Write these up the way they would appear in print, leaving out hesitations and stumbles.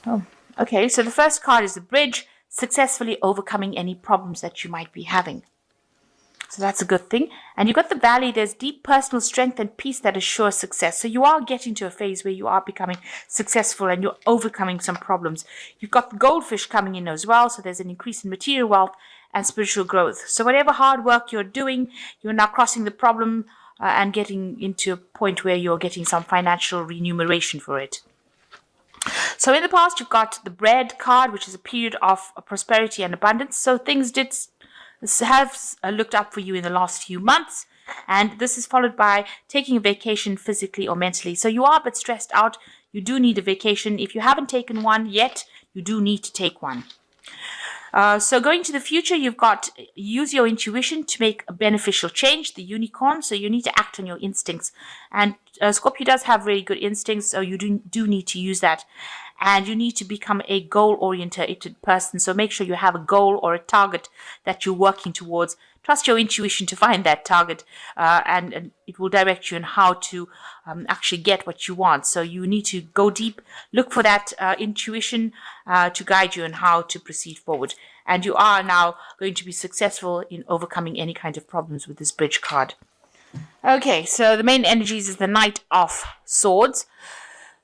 Oh, okay. So the first card is the bridge, successfully overcoming any problems that you might be having. So that's a good thing. And you got the valley. There's deep personal strength and peace that assures success. So you are getting to a phase where you are becoming successful and you're overcoming some problems. You've got the goldfish coming in as well. So there's an increase in material wealth and spiritual growth. So whatever hard work you're doing, you're now crossing the problem and getting into a point where you're getting some financial remuneration for it. So in the past, you've got the bread card, which is a period of prosperity and abundance. So things did have looked up for you in the last few months. And this is followed by taking a vacation physically or mentally. So you are a bit stressed out. You do need a vacation. If you haven't taken one yet, you do need to take one. So going to the future, you've got use your intuition to make a beneficial change, the unicorn. So you need to act on your instincts. And Scorpio does have really good instincts, so you do need to use that. And you need to become a goal-oriented person. So make sure you have a goal or a target that you're working towards. Trust your intuition to find that target, and it will direct you on how to actually get what you want. So you need to go deep, look for that intuition to guide you on how to proceed forward. And you are now going to be successful in overcoming any kind of problems with this bridge card. Okay, so the main energies is the Knight of Swords.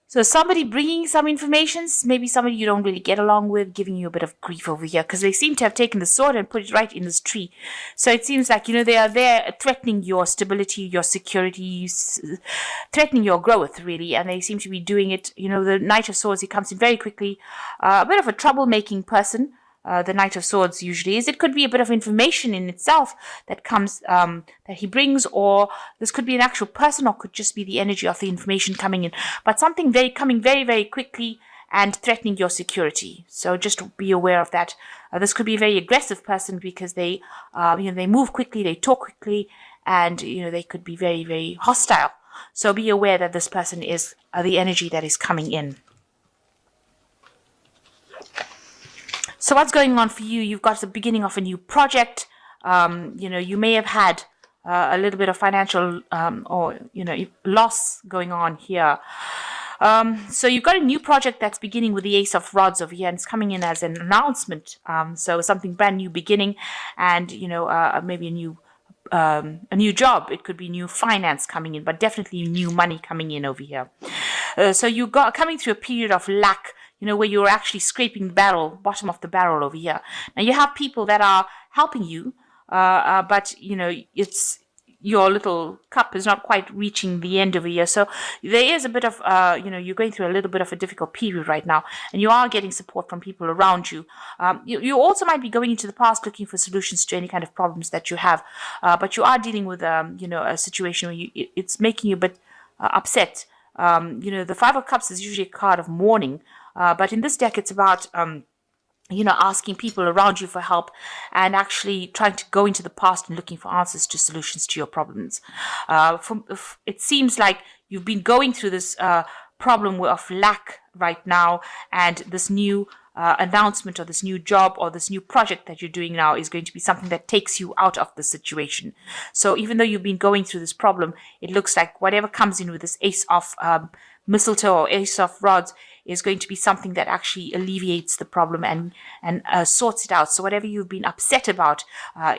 So somebody bringing some information, maybe somebody you don't really get along with, giving you a bit of grief over here, because they seem to have taken the sword and put it right in this tree. So it seems like, they are there threatening your stability, your security, threatening your growth, really. And they seem to be doing it, the Knight of Swords, he comes in very quickly, a bit of a troublemaking person. The Knight of Swords usually is. It could be a bit of information in itself that comes, that he brings, or this could be an actual person, or could just be the energy of the information coming in. But something coming very, very quickly and threatening your security. So just be aware of that. This could be a very aggressive person because they move quickly, they talk quickly, and they could be very, very hostile. So be aware that this person is the energy that is coming in. So what's going on for you? You've got the beginning of a new project. You may have had a little bit of financial loss going on here. So you've got a new project that's beginning with the Ace of Rods over here, and it's coming in as an announcement. So something brand new beginning, and maybe a new job. It could be new finance coming in, but definitely new money coming in over here. So you got coming through a period of lack, where you're actually scraping the bottom of the barrel over here. Now you have people that are helping you, but it's your little cup is not quite reaching the end over here. So there is a bit of, you're going through a little bit of a difficult period right now, and you are getting support from people around you. You also might be going into the past looking for solutions to any kind of problems that you have, but you are dealing with, a situation where it's making you a bit upset. The Five of Cups is usually a card of mourning, but in this deck, it's about, asking people around you for help and actually trying to go into the past and looking for answers to solutions to your problems. It seems like you've been going through this problem of lack right now, and this new announcement or this new job or this new project that you're doing now is going to be something that takes you out of the situation. So even though you've been going through this problem, it looks like whatever comes in with this Ace of Mistletoe or Ace of Rods is going to be something that actually alleviates the problem and sorts it out. So whatever you've been upset about,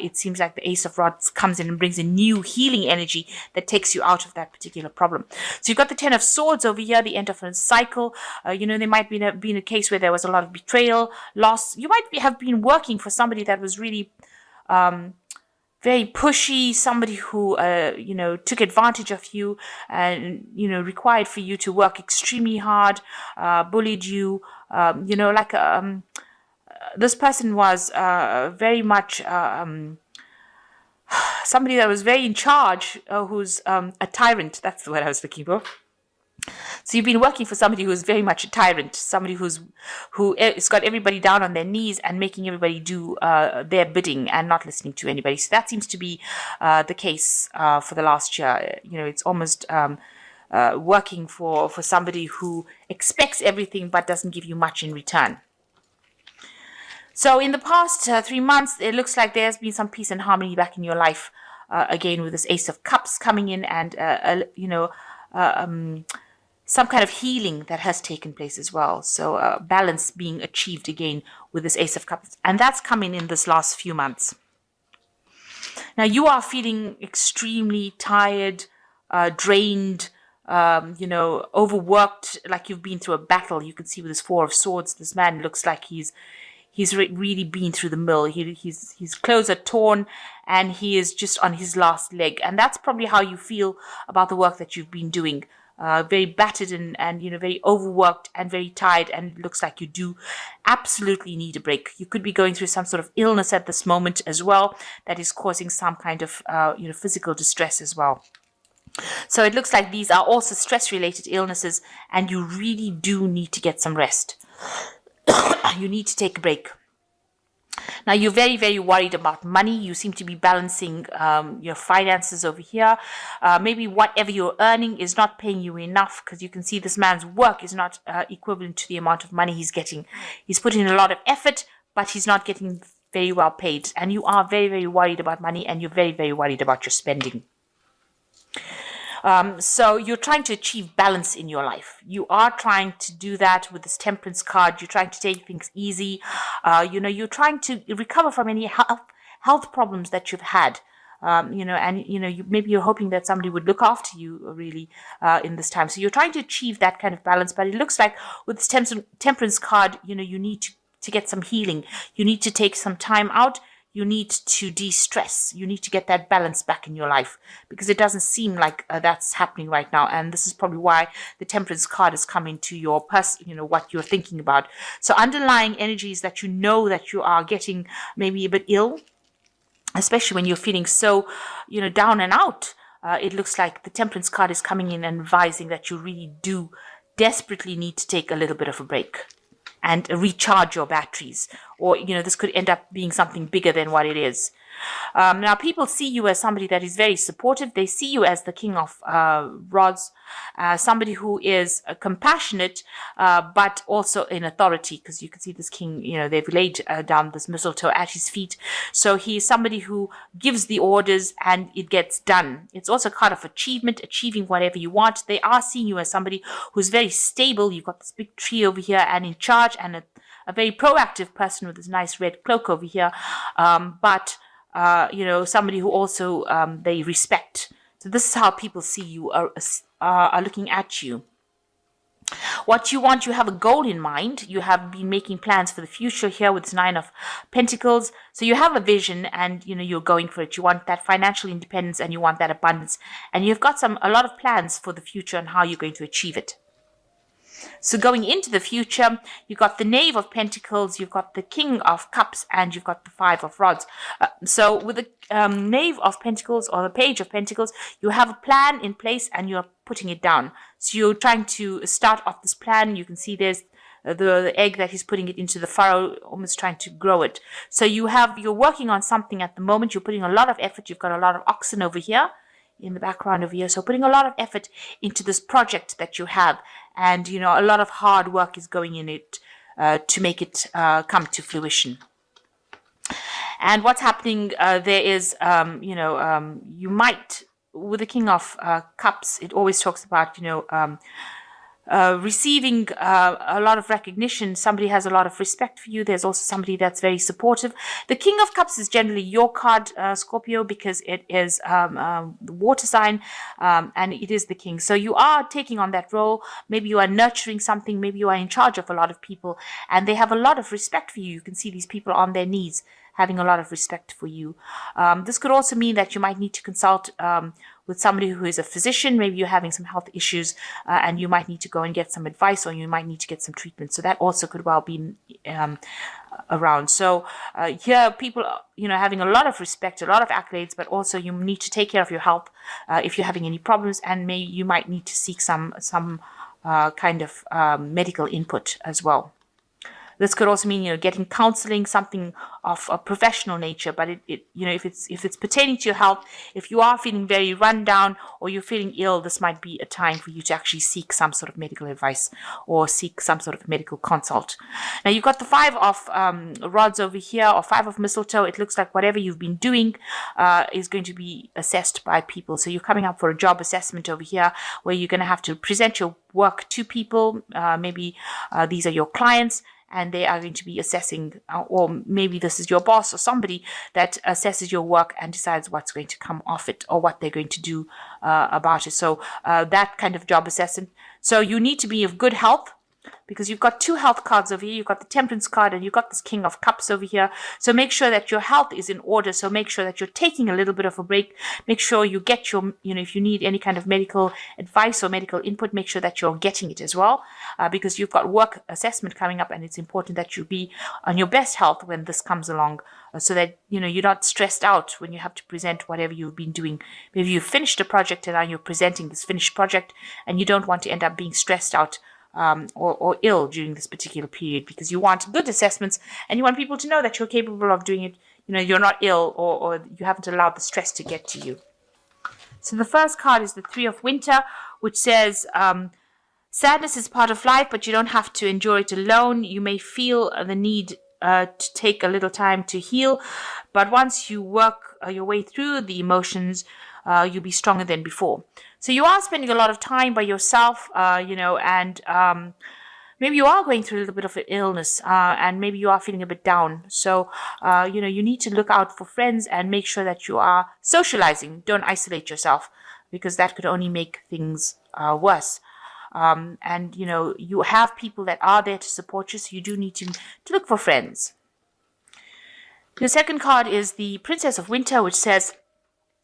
it seems like the Ace of Rods comes in and brings a new healing energy that takes you out of that particular problem. So you've got the Ten of Swords over here, the end of a cycle. There might be been a case where there was a lot of betrayal, loss. You might have been working for somebody that was really very pushy, somebody who, took advantage of you and, required for you to work extremely hard, bullied you, this person was very much somebody that was very in charge, who's a tyrant. That's the word I was looking for. So you've been working for somebody who is very much a tyrant, somebody who has got everybody down on their knees and making everybody do their bidding and not listening to anybody. So that seems to be the case for the last year. It's almost working for somebody who expects everything but doesn't give you much in return. So in the past 3 months, it looks like there's been some peace and harmony back in your life, again with this Ace of Cups coming in and, some kind of healing that has taken place as well. So balance being achieved again with this Ace of Cups. And that's coming in this last few months. Now you are feeling extremely tired, drained, overworked, like you've been through a battle. You can see with this Four of Swords, this man looks like he's really been through the mill. His clothes are torn and he is just on his last leg. And that's probably how you feel about the work that you've been doing. Very battered and very overworked and very tired, and it looks like you do absolutely need a break. You could be going through some sort of illness at this moment as well that is causing some kind of physical distress as well. So it looks like these are also stress-related illnesses, and you really do need to get some rest. You need to take a break. Now, you're very, very worried about money. You seem to be balancing your finances over here. Maybe whatever you're earning is not paying you enough, because you can see this man's work is not equivalent to the amount of money he's getting. He's putting in a lot of effort, but he's not getting very well paid. And you are very, very worried about money, and you're very, very worried about your spending. So you're trying to achieve balance in your life. You are trying to do that with this Temperance card. You're trying to take things easy. You're trying to recover from any health problems that you've had. Maybe you're hoping that somebody would look after you really in this time. So you're trying to achieve that kind of balance. But it looks like with this Temperance card, you need to get some healing. You need to take some time out. You need to de-stress. You need to get that balance back in your life, because it doesn't seem like that's happening right now. And this is probably why the Temperance card is coming to your person, what you're thinking about. So underlying energies that that you are getting maybe a bit ill, especially when you're feeling so, down and out. It looks like the Temperance card is coming in and advising that you really do desperately need to take a little bit of a break and recharge your batteries. Or, this could end up being something bigger than what it is. Now, people see you as somebody that is very supportive. They see you as the King of Rods, somebody who is compassionate, but also in authority, because you can see this king, they've laid down this mistletoe at his feet. So he is somebody who gives the orders and it gets done. It's also a card of achievement, achieving whatever you want. They are seeing you as somebody who's very stable. You've got this big tree over here and in charge, and a very proactive person with this nice red cloak over here. Somebody who also they respect. So this is how people see you, are looking at you. What you want, you have a goal in mind. You have been making plans for the future here with this Nine of Pentacles. So you have a vision and, you're going for it. You want that financial independence and you want that abundance. And you've got a lot of plans for the future and how you're going to achieve it. So going into the future, you've got the Knave of Pentacles, you've got the King of Cups, and you've got the Five of Rods. So with the Knave of Pentacles or the Page of Pentacles, you have a plan in place and you're putting it down. So you're trying to start off this plan. You can see there's the egg that he's putting it into the furrow, almost trying to grow it. So you're working on something at the moment. You're putting a lot of effort. You've got a lot of oxen over here in the background over here. So putting a lot of effort into this project that you have. And, a lot of hard work is going in it to make it come to fruition. And what's happening there is, you might, with the King of Cups, it always talks about, receiving a lot of recognition. Somebody has a lot of respect for you. There's also somebody that's very supportive. The King of Cups is generally your card, Scorpio, because it is the water sign and it is the king. So you are taking on that role. Maybe you are nurturing something. Maybe you are in charge of a lot of people and they have a lot of respect for you. You can see these people on their knees having a lot of respect for you. This could also mean that you might need to consult with somebody who is a physician. Maybe you're having some health issues and you might need to go and get some advice, or you might need to get some treatment. So that also could well be around. So here people, having a lot of respect, a lot of accolades, but also you need to take care of your health if you're having any problems, and you might need to seek some kind of medical input as well. This could also mean, getting counseling, something of a professional nature. But if it's pertaining to your health, if you are feeling very run down or you're feeling ill, this might be a time for you to actually seek some sort of medical advice or seek some sort of medical consult. Now you've got the 5 of rods over here, or 5 of mistletoe. It looks like whatever you've been doing is going to be assessed by people. So you're coming up for a job assessment over here, where you're going to have to present your work to people. Maybe these are your clients, and they are going to be assessing, or maybe this is your boss or somebody that assesses your work and decides what's going to come off it or what they're going to do about it. So that kind of job assessment. So you need to be of good health, because you've got 2 health cards over here. You've got the Temperance card and you've got this King of Cups over here. So make sure that your health is in order. So make sure that you're taking a little bit of a break. Make sure you get your, if you need any kind of medical advice or medical input, make sure that you're getting it as well, because you've got work assessment coming up, and it's important that you be on your best health when this comes along, so that, you're not stressed out when you have to present whatever you've been doing. Maybe you've finished a project and now you're presenting this finished project, and you don't want to end up being stressed out or ill during this particular period, because you want good assessments and you want people to know that you're capable of doing it. You're not ill, or you haven't allowed the stress to get to you. So the first card is the 3 of Winter, which says sadness is part of life, but you don't have to endure it alone. You may feel the need to take a little time to heal, but once you work your way through the emotions, you'll be stronger than before. So you are spending a lot of time by yourself, and maybe you are going through a little bit of an illness, and maybe you are feeling a bit down. So, you need to look out for friends and make sure that you are socializing. Don't isolate yourself, because that could only make things worse. And, you have people that are there to support you, so you do need to look for friends. The second card is the Princess of Winter, which says,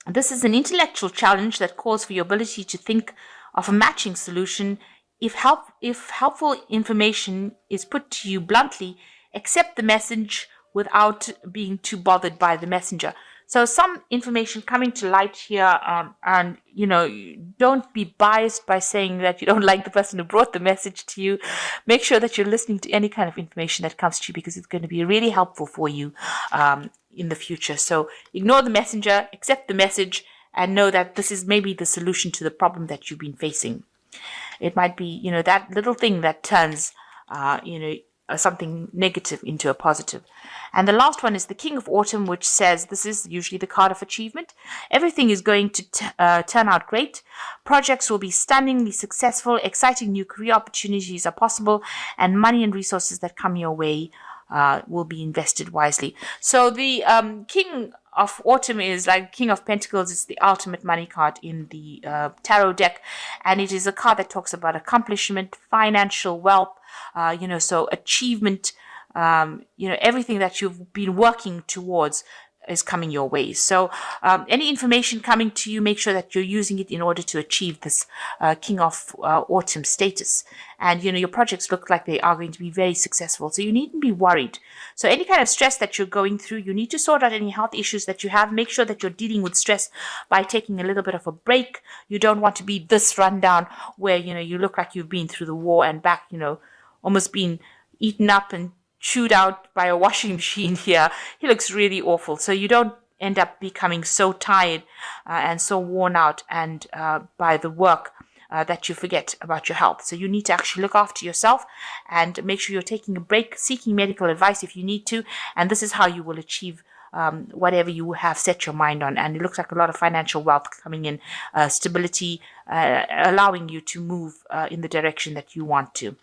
this is an intellectual challenge that calls for your ability to think of a matching solution. If helpful information is put to you bluntly, accept the message without being too bothered by the messenger. So some information coming to light here, and don't be biased by saying that you don't like the person who brought the message to you. Make sure that you're listening to any kind of information that comes to you, because it's going to be really helpful for you in the future. So ignore the messenger, accept the message, and know that this is maybe the solution to the problem that you've been facing. It might be, that little thing that turns, something negative into a positive. And the last one is the King of Autumn, which says, this is usually the card of achievement. Everything is going to turn out great. Projects will be stunningly successful. Exciting new career opportunities are possible, and money and resources that come your way will be invested wisely. So the King of Autumn is like King of Pentacles. It's the ultimate money card in the tarot deck, and it is a card that talks about accomplishment, financial wealth, so achievement, everything that you've been working towards is coming your way. So any information coming to you, make sure that you're using it in order to achieve this King of Autumn status. And, your projects look like they are going to be very successful. So you needn't be worried. So any kind of stress that you're going through, you need to sort out any health issues that you have. Make sure that you're dealing with stress by taking a little bit of a break. You don't want to be this rundown where, you look like you've been through the war and back, almost been eaten up and chewed out by a washing machine here. He looks really awful. So you don't end up becoming so tired and so worn out and by the work that you forget about your health. So you need to actually look after yourself and make sure you're taking a break, seeking medical advice if you need to. And this is how you will achieve whatever you have set your mind on. And it looks like a lot of financial wealth coming in, stability, allowing you to move in the direction that you want to.